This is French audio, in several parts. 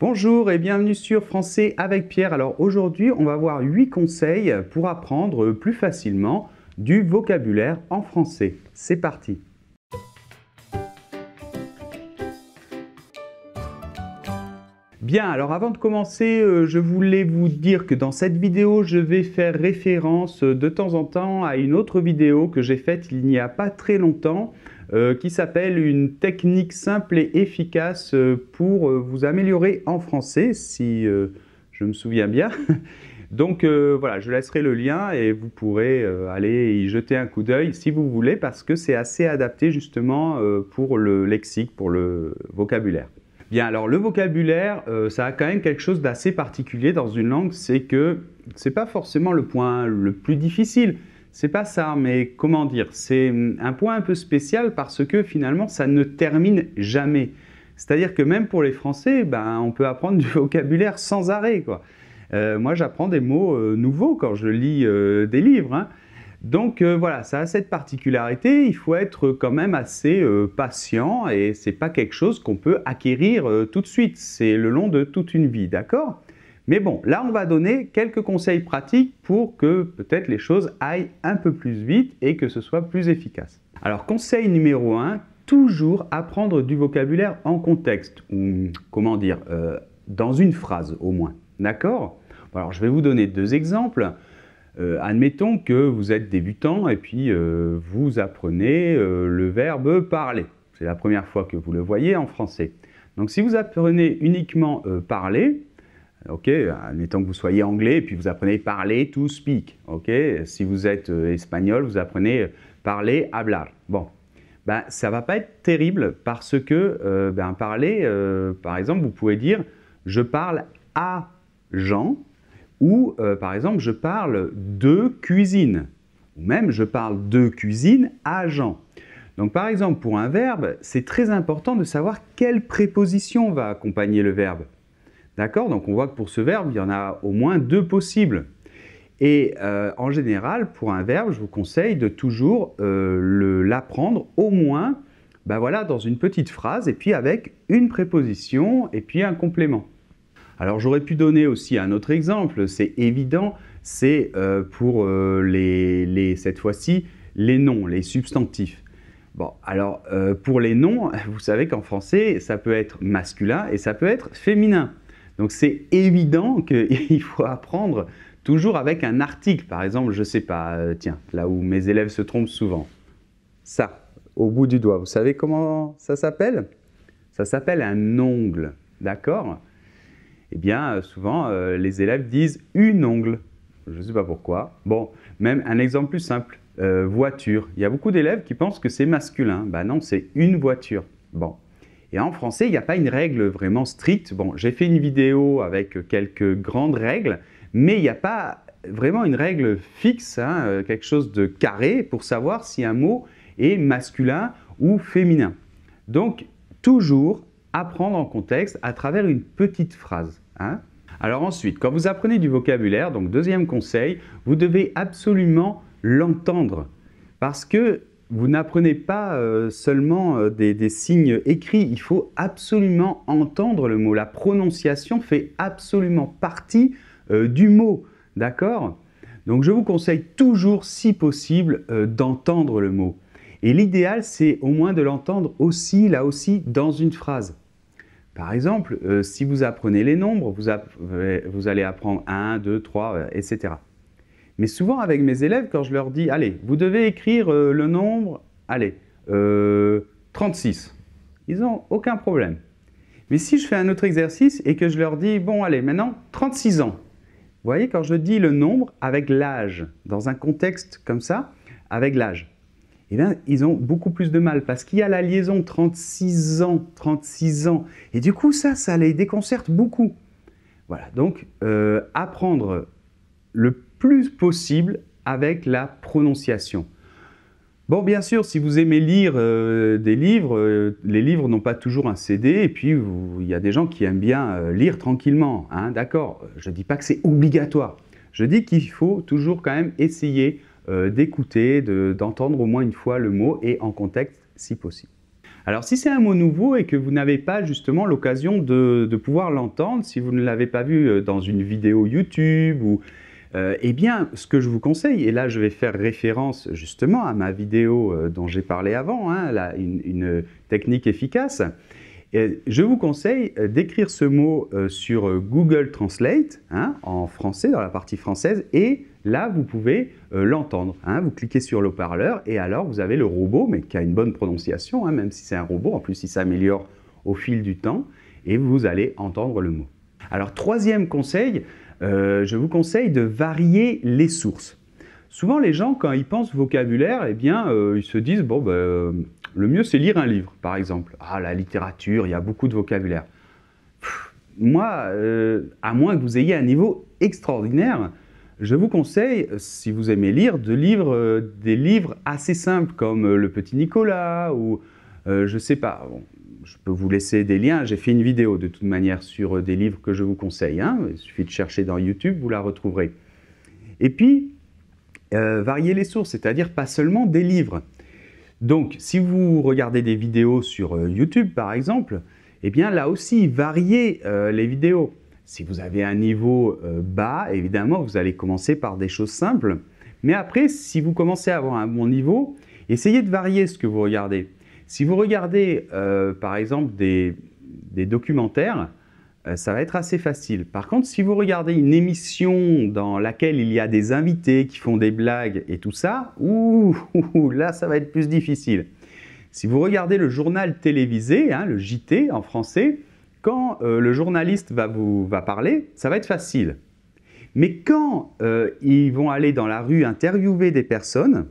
Bonjour et bienvenue sur Français avec Pierre. Alors aujourd'hui, on va voir 8 conseils pour apprendre plus facilement du vocabulaire en français. C'est parti! Bien, alors avant de commencer, je voulais vous dire que dans cette vidéo, je vais faire référence de temps en temps à une autre vidéo que j'ai faite il n'y a pas très longtemps qui s'appelle « Une technique simple et efficace pour vous améliorer en français », si je me souviens bien. Donc voilà, je laisserai le lien et vous pourrez aller y jeter un coup d'œil si vous voulez parce que c'est assez adapté justement pour le lexique, pour le vocabulaire. Bien, alors le vocabulaire, ça a quand même quelque chose d'assez particulier dans une langue, c'est que c'est pas forcément le point le plus difficile, c'est pas ça, mais comment dire, c'est un point un peu spécial parce que finalement ça ne termine jamais. C'est-à-dire que même pour les Français, on peut apprendre du vocabulaire sans arrêt, quoi. Moi j'apprends des mots nouveaux quand je lis des livres, hein. Donc voilà, ça a cette particularité, il faut être quand même assez patient et c'est pas quelque chose qu'on peut acquérir tout de suite, c'est le long de toute une vie, d'accord? Mais bon, là on va donner quelques conseils pratiques pour que peut-être les choses aillent un peu plus vite et que ce soit plus efficace. Alors conseil numéro 1, toujours apprendre du vocabulaire en contexte, ou comment dire, dans une phrase au moins, d'accord? Alors je vais vous donner deux exemples. Admettons que vous êtes débutant et puis vous apprenez le verbe parler. C'est la première fois que vous le voyez en français. Donc si vous apprenez uniquement parler, ok, admettons que vous soyez anglais et puis vous apprenez parler, to speak. Ok, si vous êtes espagnol, vous apprenez parler, hablar. Bon, ça ne va pas être terrible parce que parler, par exemple, vous pouvez dire je parle à Jean. Ou par exemple, je parle de cuisine, ou même je parle de cuisine à Jean. Donc par exemple, pour un verbe, c'est très important de savoir quelle préposition va accompagner le verbe. D'accord? Donc on voit que pour ce verbe, il y en a au moins deux possibles. Et en général, pour un verbe, je vous conseille de toujours l'apprendre au moins dans une petite phrase et puis avec une préposition et puis un complément. Alors j'aurais pu donner aussi un autre exemple, c'est évident, c'est pour cette fois-ci les noms, les substantifs. Bon, alors pour les noms, vous savez qu'en français, ça peut être masculin et ça peut être féminin. Donc c'est évident qu'il faut apprendre toujours avec un article. Par exemple, je ne sais pas, tiens, là où mes élèves se trompent souvent. Ça, au bout du doigt, vous savez comment ça s'appelle? Ça s'appelle un ongle, d'accord? Eh bien, souvent, les élèves disent « une ongle ». Je ne sais pas pourquoi. Bon, même un exemple plus simple, voiture. Il y a beaucoup d'élèves qui pensent que c'est masculin. Ben non, c'est une voiture. Bon. Et en français, il n'y a pas une règle vraiment stricte. Bon, j'ai fait une vidéo avec quelques grandes règles, mais il n'y a pas vraiment une règle fixe, hein, quelque chose de carré pour savoir si un mot est masculin ou féminin. Donc, toujours apprendre en contexte à travers une petite phrase. Hein? Alors ensuite, quand vous apprenez du vocabulaire, donc deuxième conseil, vous devez absolument l'entendre parce que vous n'apprenez pas seulement des signes écrits, il faut absolument entendre le mot. La prononciation fait absolument partie du mot, d'accord? Donc je vous conseille toujours, si possible, d'entendre le mot. Et l'idéal, c'est au moins de l'entendre aussi, là aussi, dans une phrase. Par exemple, si vous apprenez les nombres, vous allez apprendre 1, 2, 3, etc. Mais souvent, avec mes élèves, quand je leur dis « Allez, vous devez écrire le nombre, allez, 36 », ils n'ont aucun problème. Mais si je fais un autre exercice et que je leur dis « Bon, allez, maintenant, 36 ans », vous voyez, quand je dis le nombre avec l'âge, dans un contexte comme ça, avec l'âge, eh bien, ils ont beaucoup plus de mal parce qu'il y a la liaison 36 ans, 36 ans. Et du coup, ça les déconcerte beaucoup. Voilà, donc apprendre le plus possible avec la prononciation. Bon, bien sûr, si vous aimez lire des livres, les livres n'ont pas toujours un CD et puis il y a des gens qui aiment bien lire tranquillement. Hein, d'accord, je ne dis pas que c'est obligatoire. Je dis qu'il faut toujours quand même essayer d'écouter, d'entendre au moins une fois le mot et en contexte si possible. Alors si c'est un mot nouveau et que vous n'avez pas justement l'occasion de pouvoir l'entendre, si vous ne l'avez pas vu dans une vidéo YouTube ou eh bien, ce que je vous conseille, et là je vais faire référence justement à ma vidéo dont j'ai parlé avant, hein, une technique efficace, je vous conseille d'écrire ce mot sur Google Translate, hein, en français, dans la partie française, et là vous pouvez l'entendre. Hein, vous cliquez sur le haut-parleur et alors vous avez le robot, mais qui a une bonne prononciation, hein, même si c'est un robot, en plus il s'améliore au fil du temps, et vous allez entendre le mot. Alors troisième conseil, je vous conseille de varier les sources. Souvent les gens, quand ils pensent vocabulaire, eh bien, ils se disent bon, le mieux c'est lire un livre, par exemple. Ah, la littérature, il y a beaucoup de vocabulaire. Moi, à moins que vous ayez un niveau extraordinaire, je vous conseille, si vous aimez lire, de lire des livres assez simples comme Le Petit Nicolas ou je ne sais pas. Bon, je peux vous laisser des liens, j'ai fait une vidéo de toute manière sur des livres que je vous conseille. Hein. Il suffit de chercher dans YouTube, vous la retrouverez. Et puis, varier les sources, c'est-à-dire pas seulement des livres. Donc, si vous regardez des vidéos sur YouTube, par exemple, eh bien là aussi, variez les vidéos. Si vous avez un niveau bas, évidemment, vous allez commencer par des choses simples. Mais après, si vous commencez à avoir un bon niveau, essayez de varier ce que vous regardez. Si vous regardez, par exemple, des documentaires, ça va être assez facile. Par contre, si vous regardez une émission dans laquelle il y a des invités qui font des blagues et tout ça, là, ça va être plus difficile. Si vous regardez le journal télévisé, hein, le JT en français, quand le journaliste va parler, ça va être facile. Mais quand ils vont aller dans la rue interviewer des personnes,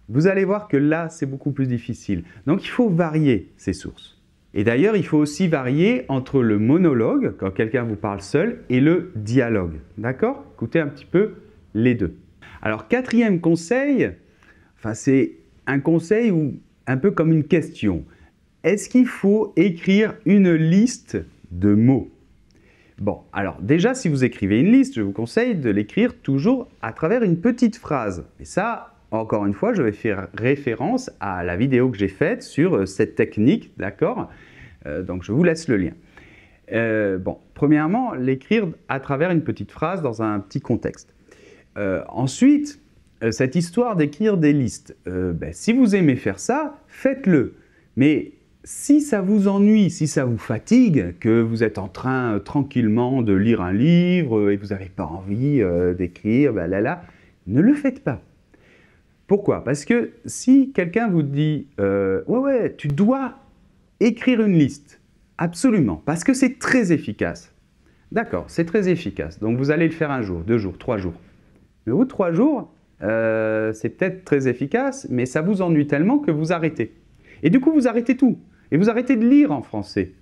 vous allez voir que là, c'est beaucoup plus difficile. Donc, il faut varier ces sources. Et d'ailleurs, il faut aussi varier entre le monologue, quand quelqu'un vous parle seul, et le dialogue. D'accord? Écoutez un petit peu les deux. Alors, quatrième conseil, enfin, c'est un conseil un peu comme une question. Est-ce qu'il faut écrire une liste de mots? Bon, alors déjà, si vous écrivez une liste, je vous conseille de l'écrire toujours à travers une petite phrase. Et ça, encore une fois, je vais faire référence à la vidéo que j'ai faite sur cette technique, d'accord? Donc, je vous laisse le lien. Bon, premièrement, l'écrire à travers une petite phrase dans un petit contexte. Ensuite, cette histoire d'écrire des listes, si vous aimez faire ça, faites-le. Mais si ça vous ennuie, si ça vous fatigue, que vous êtes en train tranquillement de lire un livre et vous n'avez pas envie d'écrire, ne le faites pas. Pourquoi? Parce que si quelqu'un vous dit « ouais, tu dois écrire une liste », absolument, parce que c'est très efficace. D'accord, c'est très efficace. Donc vous allez le faire un jour, 2 jours, 3 jours. Mais au bout de 3 jours, c'est peut-être très efficace, mais ça vous ennuie tellement que vous arrêtez. Et du coup, vous arrêtez tout. Et vous arrêtez de lire en français.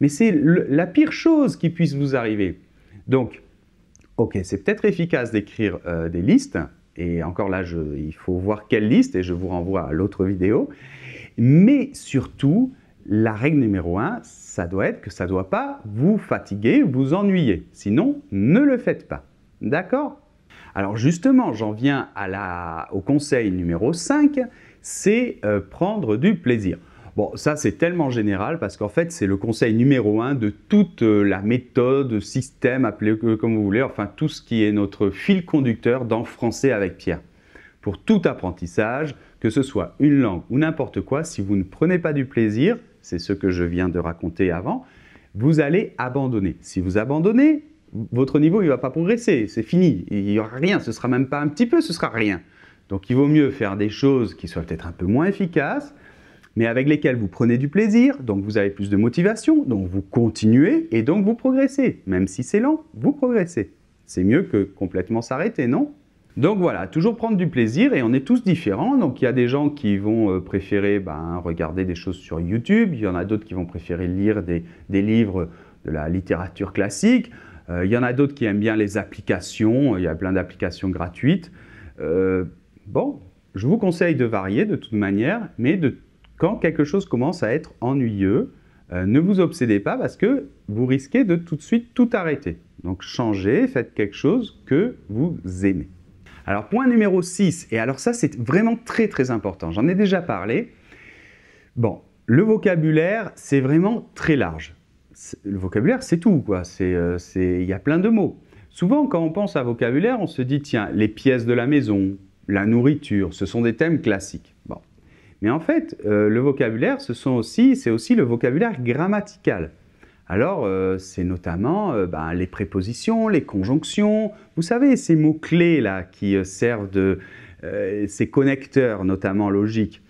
Mais c'est la pire chose qui puisse vous arriver. Donc, ok, c'est peut-être efficace d'écrire des listes. Et encore là, il faut voir quelle liste, et je vous renvoie à l'autre vidéo. Mais surtout, la règle numéro 1, ça doit être que ça ne doit pas vous fatiguer, vous ennuyer. Sinon, ne le faites pas. D'accord? Alors justement, j'en viens au conseil numéro 5, c'est prendre du plaisir. Bon, ça c'est tellement général parce qu'en fait c'est le conseil numéro 1 de toute la méthode, système, appelez-le comme vous voulez, enfin tout ce qui est notre fil conducteur dans Français avec Pierre. Pour tout apprentissage, que ce soit une langue ou n'importe quoi, si vous ne prenez pas du plaisir, c'est ce que je viens de raconter avant, vous allez abandonner. Si vous abandonnez, votre niveau il ne va pas progresser, c'est fini, il n'y aura rien, ce ne sera même pas un petit peu, ce sera rien. Donc il vaut mieux faire des choses qui soient peut-être un peu moins efficaces, mais avec lesquelles vous prenez du plaisir, donc vous avez plus de motivation, donc vous continuez et donc vous progressez. Même si c'est lent, vous progressez. C'est mieux que complètement s'arrêter, non? Donc voilà, toujours prendre du plaisir et on est tous différents. Donc il y a des gens qui vont préférer regarder des choses sur YouTube, il y en a d'autres qui vont préférer lire des livres de la littérature classique, il y en a d'autres qui aiment bien les applications, il y a plein d'applications gratuites. Bon, je vous conseille de varier de toute manière, mais quand quelque chose commence à être ennuyeux, ne vous obsédez pas parce que vous risquez de tout de suite tout arrêter. Donc changez, faites quelque chose que vous aimez. Alors point numéro 6, et alors ça c'est vraiment très très important, j'en ai déjà parlé. Bon, Le vocabulaire, c'est vraiment très large. Le vocabulaire, c'est tout, quoi. Il y a plein de mots. Souvent, quand on pense à vocabulaire, on se dit, tiens, les pièces de la maison, la nourriture, ce sont des thèmes classiques. Bon. Mais en fait, le vocabulaire, c'est aussi le vocabulaire grammatical. Alors, c'est notamment les prépositions, les conjonctions. Vous savez, ces mots-clés là qui servent ces connecteurs, notamment logiques.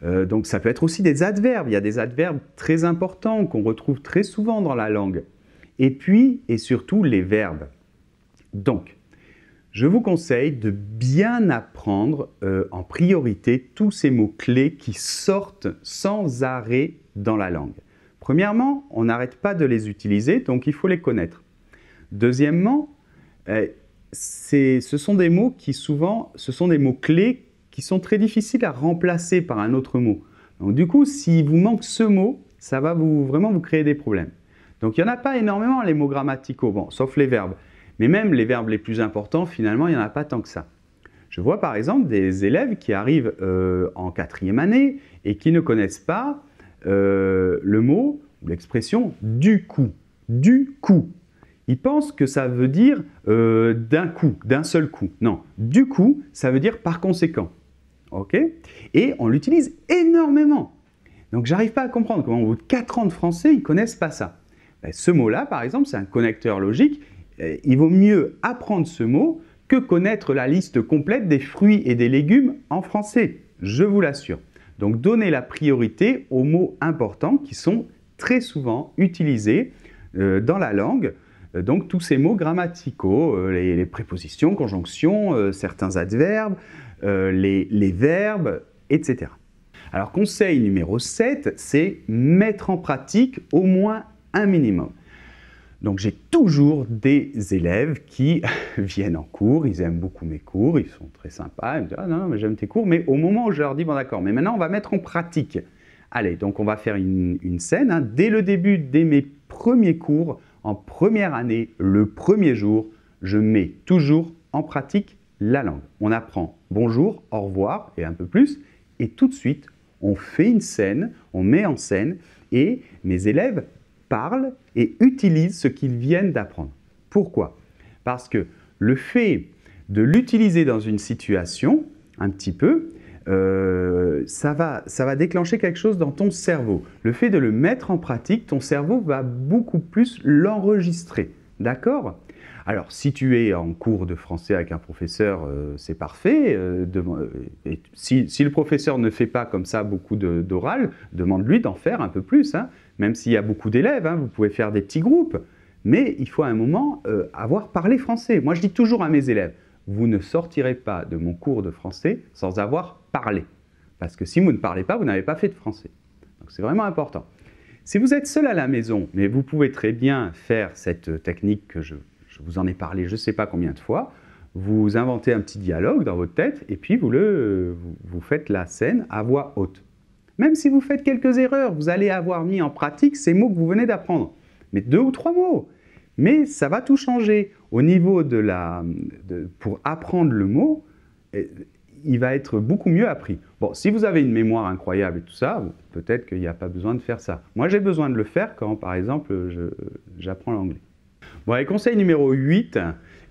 Donc, ça peut être aussi des adverbes. Il y a des adverbes très importants qu'on retrouve très souvent dans la langue. Et puis, et surtout, les verbes. Donc, je vous conseille de bien apprendre en priorité tous ces mots-clés qui sortent sans arrêt dans la langue. Premièrement, on n'arrête pas de les utiliser, donc il faut les connaître. Deuxièmement, ce sont des mots mots-clés qui sont très difficiles à remplacer par un autre mot. Donc du coup, s'il vous manque ce mot, ça va vraiment vous créer des problèmes. Donc il n'y en a pas énormément les mots grammaticaux, bon, sauf les verbes. Mais même les verbes les plus importants, finalement, il n'y en a pas tant que ça. Je vois par exemple des élèves qui arrivent en 4e année et qui ne connaissent pas le mot ou l'expression « du coup ». Du coup. Ils pensent que ça veut dire d'un coup, d'un seul coup. Non, du coup, ça veut dire par conséquent. Ok? Et on l'utilise énormément. Donc, j'arrive pas à comprendre comment au bout de 4 ans de français, ils ne connaissent pas ça. Ben, ce mot-là, par exemple, c'est un connecteur logique. Il vaut mieux apprendre ce mot que connaître la liste complète des fruits et des légumes en français. Je vous l'assure. Donc, donnez la priorité aux mots importants qui sont très souvent utilisés dans la langue. Donc, tous ces mots grammaticaux, les prépositions, conjonctions, certains adverbes, les verbes, etc. Alors, conseil numéro 7, c'est mettre en pratique au moins un minimum. Donc, j'ai toujours des élèves qui viennent en cours, ils aiment beaucoup mes cours, ils sont très sympas, ils me disent « Ah non, mais j'aime tes cours », mais au moment où je leur dis « Bon d'accord, mais maintenant on va mettre en pratique ». Allez, donc on va faire une scène. Hein. Dès le début, dès mes premiers cours, en première année, le premier jour, je mets toujours en pratique la langue. On apprend bonjour, au revoir et un peu plus, et tout de suite, on fait une scène, on met en scène, et mes élèves parlent et utilisent ce qu'ils viennent d'apprendre. Pourquoi? Parce que le fait de l'utiliser dans une situation, un petit peu, ça va déclencher quelque chose dans ton cerveau. Le fait de le mettre en pratique, ton cerveau va beaucoup plus l'enregistrer. D'accord? Alors, si tu es en cours de français avec un professeur, c'est parfait. Si le professeur ne fait pas comme ça beaucoup d'oral, demande-lui d'en faire un peu plus. Hein. Même s'il y a beaucoup d'élèves, hein, vous pouvez faire des petits groupes. Mais il faut à un moment avoir parlé français. Moi, je dis toujours à mes élèves, vous ne sortirez pas de mon cours de français sans avoir parlé. Parce que si vous ne parlez pas, vous n'avez pas fait de français. Donc, c'est vraiment important. Si vous êtes seul à la maison, mais vous pouvez très bien faire cette technique que je vous en ai parlé je ne sais pas combien de fois, vous inventez un petit dialogue dans votre tête et puis vous faites la scène à voix haute. Même si vous faites quelques erreurs, vous allez avoir mis en pratique ces mots que vous venez d'apprendre. Mais 2 ou 3 mots. Mais ça va tout changer. Au niveau pour apprendre le mot, il va être beaucoup mieux appris. Bon, si vous avez une mémoire incroyable et tout ça, peut-être qu'il n'y a pas besoin de faire ça. Moi, j'ai besoin de le faire quand, par exemple, j'apprends l'anglais. Bon, et conseil numéro 8,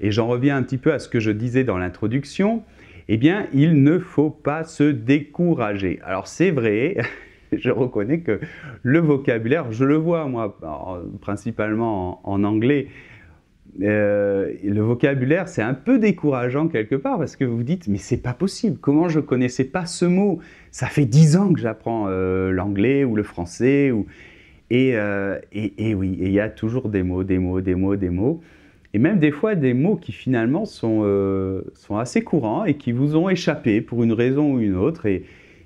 et j'en reviens un petit peu à ce que je disais dans l'introduction, eh bien, il ne faut pas se décourager. Alors, c'est vrai, je reconnais que le vocabulaire, je le vois, moi, principalement en anglais, le vocabulaire, c'est un peu décourageant quelque part parce que vous vous dites, mais c'est pas possible, comment je connaissais pas ce mot? Ça fait 10 ans que j'apprends l'anglais ou le français. Et oui, il y a toujours des mots. Et même des fois des mots qui finalement sont assez courants et qui vous ont échappé pour une raison ou une autre.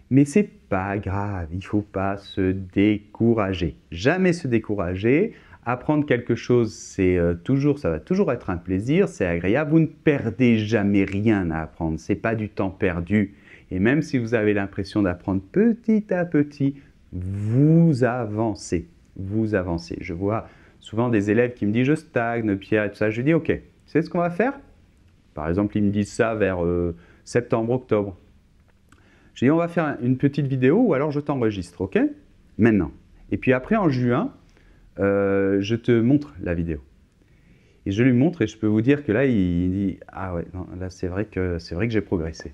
Mais c'est pas grave, il ne faut pas se décourager. Jamais se décourager. Apprendre quelque chose, ça va toujours être un plaisir, c'est agréable. Vous ne perdez jamais rien à apprendre, ce n'est pas du temps perdu. Et même si vous avez l'impression d'apprendre petit à petit, vous avancez. Je vois souvent des élèves qui me disent « je stagne, Pierre » et tout ça. Je lui dis « ok, tu sais ce qu'on va faire ?» Par exemple, ils me disent ça vers septembre, octobre. Je dis « on va faire une petite vidéo ou alors je t'enregistre, ok ?» maintenant. Et puis après, en juin, je te montre la vidéo. Et je lui montre et je peux vous dire que là, il dit « Ah ouais, non, là c'est vrai que j'ai progressé. »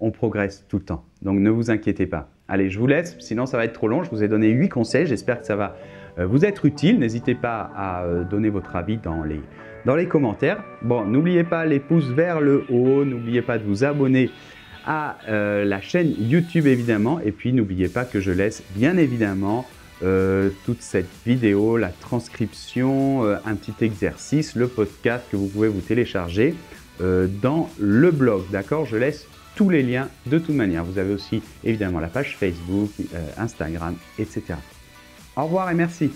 On progresse tout le temps, donc ne vous inquiétez pas. Allez, je vous laisse, sinon ça va être trop long. Je vous ai donné 8 conseils, j'espère que ça va vous être utile. N'hésitez pas à donner votre avis dans les commentaires. Bon, n'oubliez pas les pouces vers le haut, n'oubliez pas de vous abonner à la chaîne YouTube évidemment. Et puis n'oubliez pas que je laisse bien évidemment toute cette vidéo, la transcription, un petit exercice, le podcast que vous pouvez vous télécharger dans le blog, d'accord? Je laisse tous les liens de toute manière. Vous avez aussi évidemment la page Facebook, Instagram, etc. Au revoir et merci.